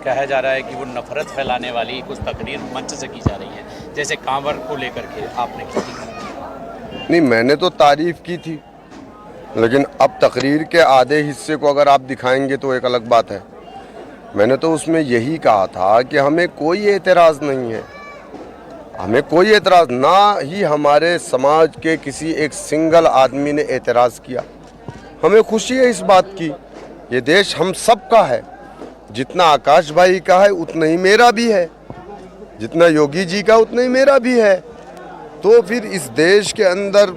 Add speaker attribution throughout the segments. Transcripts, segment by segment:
Speaker 1: कहा जा रहा है कि वो नफरत फैलाने वाली कुछ तकरीर मंच से की जा रही है, जैसे कांवर को लेकर के आपने की थी।
Speaker 2: नहीं, मैंने तो तारीफ की थी, लेकिन अब तकरीर के आधे हिस्से को अगर आप दिखाएंगे तो एक अलग बात है। मैंने तो उसमें यही कहा था कि हमें कोई एतराज़ नहीं है, हमें कोई एतराज़ ना ही हमारे समाज के किसी एक सिंगल आदमी ने एतराज़ किया। हमें खुशी है इस बात की, ये देश हम सब का है। जितना आकाश भाई का है उतना ही मेरा भी है, जितना योगी जी का उतना ही मेरा भी है। तो फिर इस देश के अंदर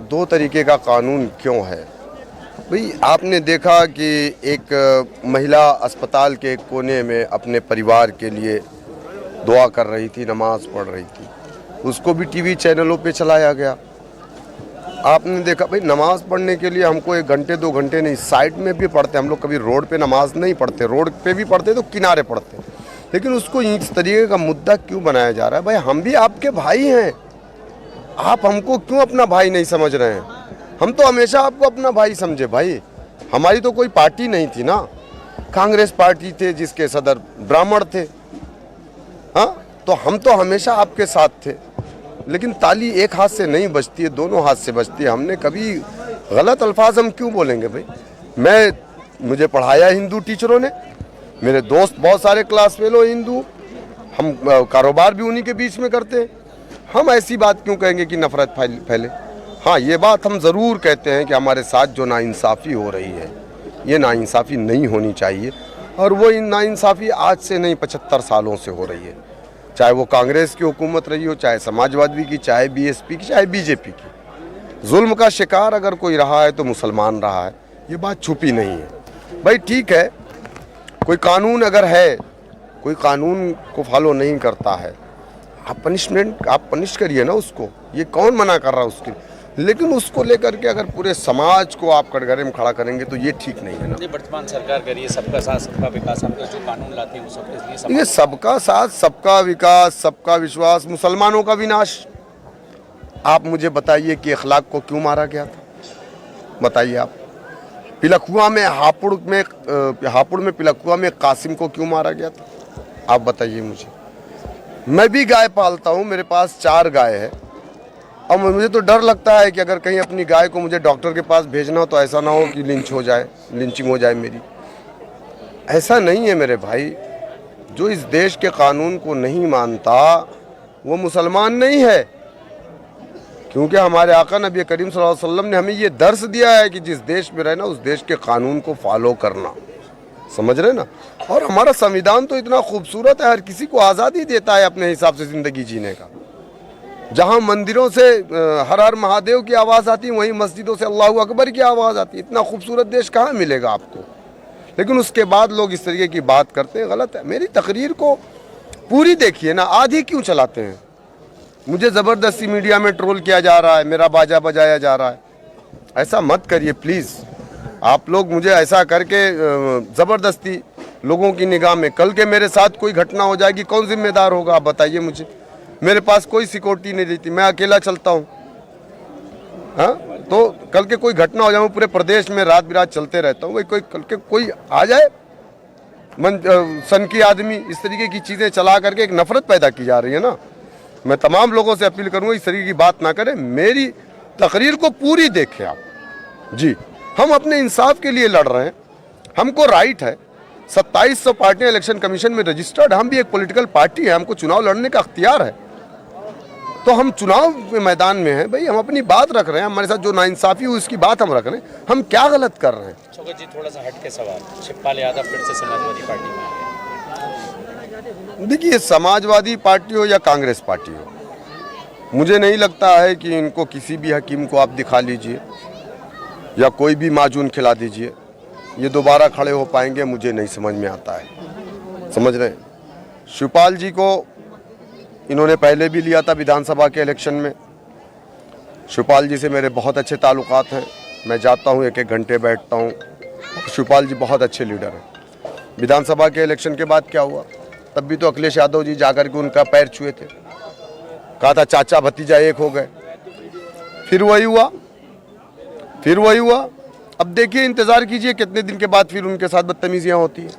Speaker 2: दो तरीके का कानून क्यों है? भाई आपने देखा कि एक महिला अस्पताल के एक कोने में अपने परिवार के लिए दुआ कर रही थी, नमाज पढ़ रही थी, उसको भी टीवी चैनलों पे चलाया गया। आपने देखा भाई नमाज पढ़ने के लिए हमको 1 घंटे 2 घंटे नहीं, साइड में भी पढ़ते हम लोग। कभी रोड पे नमाज नहीं पढ़ते, रोड पे भी पढ़ते तो किनारे पढ़ते, लेकिन उसको इस तरीके का मुद्दा क्यों बनाया जा रहा है? भाई हम भी आपके भाई हैं, आप हमको क्यों अपना भाई नहीं समझ रहे हैं? हम तो हमेशा आपको अपना भाई समझे। भाई हमारी तो कोई पार्टी नहीं थी ना, कांग्रेस पार्टी थे जिसके सदर ब्राह्मण थे, हाँ, तो हम तो हमेशा आपके साथ थे। लेकिन ताली एक हाथ से नहीं बजती है, दोनों हाथ से बजती है। हमने कभी गलत अल्फाज हम क्यों बोलेंगे भाई? मुझे पढ़ाया हिंदू टीचरों ने, मेरे दोस्त बहुत सारे क्लास फेलो हिंदू, हम कारोबार भी उन्हीं के बीच में करते हैं। हम ऐसी बात क्यों कहेंगे कि नफरत फैले? हाँ, ये बात हम ज़रूर कहते हैं कि हमारे साथ जो नाइंसाफ़ी हो रही है, ये नाइंसाफ़ी नहीं होनी चाहिए। और वो नाइंसाफ़ी आज से नहीं 75 सालों से हो रही है, चाहे वो कांग्रेस की हुकूमत रही हो, चाहे समाजवादी की, चाहे बीएसपी की, चाहे बीजेपी की। जुल्म का शिकार अगर कोई रहा है तो मुसलमान रहा है, ये बात छुपी नहीं है। भाई ठीक है, कोई कानून अगर है, कोई कानून को फॉलो नहीं करता है, आप पनिश करिए ना उसको, ये कौन मना कर रहा है उसके? लेकिन उसको लेकर के अगर पूरे समाज को आप कटघरे में खड़ा करेंगे तो ये ठीक नहीं है ना।
Speaker 1: वर्तमान सरकार करिए सबका साथ सबका विकास, आपका जो कानून लाती है वो सबके लिए
Speaker 2: ये सबका साथ सबका विकास सबका विश्वास, मुसलमानों का विनाश। आप मुझे बताइए कि अखलाक को क्यों मारा गया था? बताइए आप। पिलखुआ में हापुड़ में पिलखुआ में कासिम को क्यों मारा गया था? आप बताइए मुझे। मैं भी गाय पालता हूँ, मेरे पास 4 गाय है, और मुझे तो डर लगता है कि अगर कहीं अपनी गाय को मुझे डॉक्टर के पास भेजना हो तो ऐसा ना हो कि लिंचिंग हो जाए मेरी। ऐसा नहीं है मेरे भाई। जो इस देश के कानून को नहीं मानता वो मुसलमान नहीं है, क्योंकि हमारे आका नबी करीम सल्लल्लाहु अलैहि वसल्लम ने हमें ये दर्स दिया है कि जिस देश में रहना उस देश के कानून को फॉलो करना। समझ रहे ना? और हमारा संविधान तो इतना खूबसूरत है, हर किसी को आज़ादी देता है अपने हिसाब से ज़िंदगी जीने का। जहाँ मंदिरों से हर हर महादेव की आवाज़ आती है, वहीं मस्जिदों से अल्लाहू अकबर की आवाज़ आती है। इतना खूबसूरत देश कहाँ मिलेगा आपको? लेकिन उसके बाद लोग इस तरीके की बात करते हैं, गलत है। मेरी तकरीर को पूरी देखिए ना, आधी क्यों चलाते हैं? मुझे ज़बरदस्ती मीडिया में ट्रोल किया जा रहा है, मेरा बाजा बजाया जा रहा है। ऐसा मत करिए प्लीज़। आप लोग मुझे ऐसा करके ज़बरदस्ती लोगों की निगाह में, कल के मेरे साथ कोई घटना हो जाएगी, कौन जिम्मेदार होगा? आप बताइए मुझे। मेरे पास कोई सिक्योरिटी नहीं रहती, मैं अकेला चलता हूँ, हाँ, तो कल के कोई घटना हो जाए, मैं पूरे प्रदेश में रात बिरात चलते रहता हूँ। भाई कल के कोई आ जाए सन की आदमी, इस तरीके की चीज़ें चला करके एक नफरत पैदा की जा रही है ना। मैं तमाम लोगों से अपील करूँगा इस तरीके की बात ना करें। मेरी तकरीर को पूरी देखें आप जी। हम अपने इंसाफ के लिए लड़ रहे हैं, हमको राइट है। 2700 पार्टियाँ इलेक्शन कमीशन में रजिस्टर्ड, हम भी एक पॉलिटिकल पार्टी है, हमको चुनाव लड़ने का अख्तियार है। तो हम चुनाव के मैदान में हैं भाई, हम अपनी बात रख रहे हैं। हमारे साथ जो नाइंसाफ़ी हुई उसकी बात हम रख रहे हैं। हम क्या गलत कर रहे हैं?
Speaker 1: शौकत जी, थोड़ा सा हट के सवाल, शिवपाल यादव फिर से समाजवादी पार्टी में आ गए।
Speaker 2: देखिए, समाजवादी पार्टी हो या कांग्रेस पार्टी हो, मुझे नहीं लगता है कि इनको किसी भी हकीम को आप दिखा लीजिए या कोई भी माजून खिला दीजिए, ये दोबारा खड़े हो पाएंगे। मुझे नहीं समझ में आता है। समझ रहे हैं? शिवपाल जी को इन्होंने पहले भी लिया था विधानसभा के इलेक्शन में। शिवपाल जी से मेरे बहुत अच्छे ताल्लुकात हैं, मैं जाता हूँ, 1-1 घंटे बैठता हूँ। शिवपाल जी बहुत अच्छे लीडर हैं। विधानसभा के इलेक्शन के बाद क्या हुआ? तब भी तो अखिलेश यादव जी जाकर के उनका पैर छुए थे, कहा था चाचा भतीजा एक हो गए। फिर वही हुआ। अब देखिए, इंतज़ार कीजिए कितने दिन के बाद फिर उनके साथ बदतमीजियाँ होती हैं।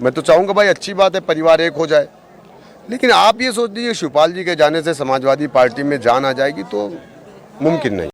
Speaker 2: मैं तो चाहूँगा भाई अच्छी बात है, परिवार एक हो जाए, लेकिन आप ये सोच लीजिए शिवपाल जी के जाने से समाजवादी पार्टी में जान आ जाएगी तो मुमकिन नहीं।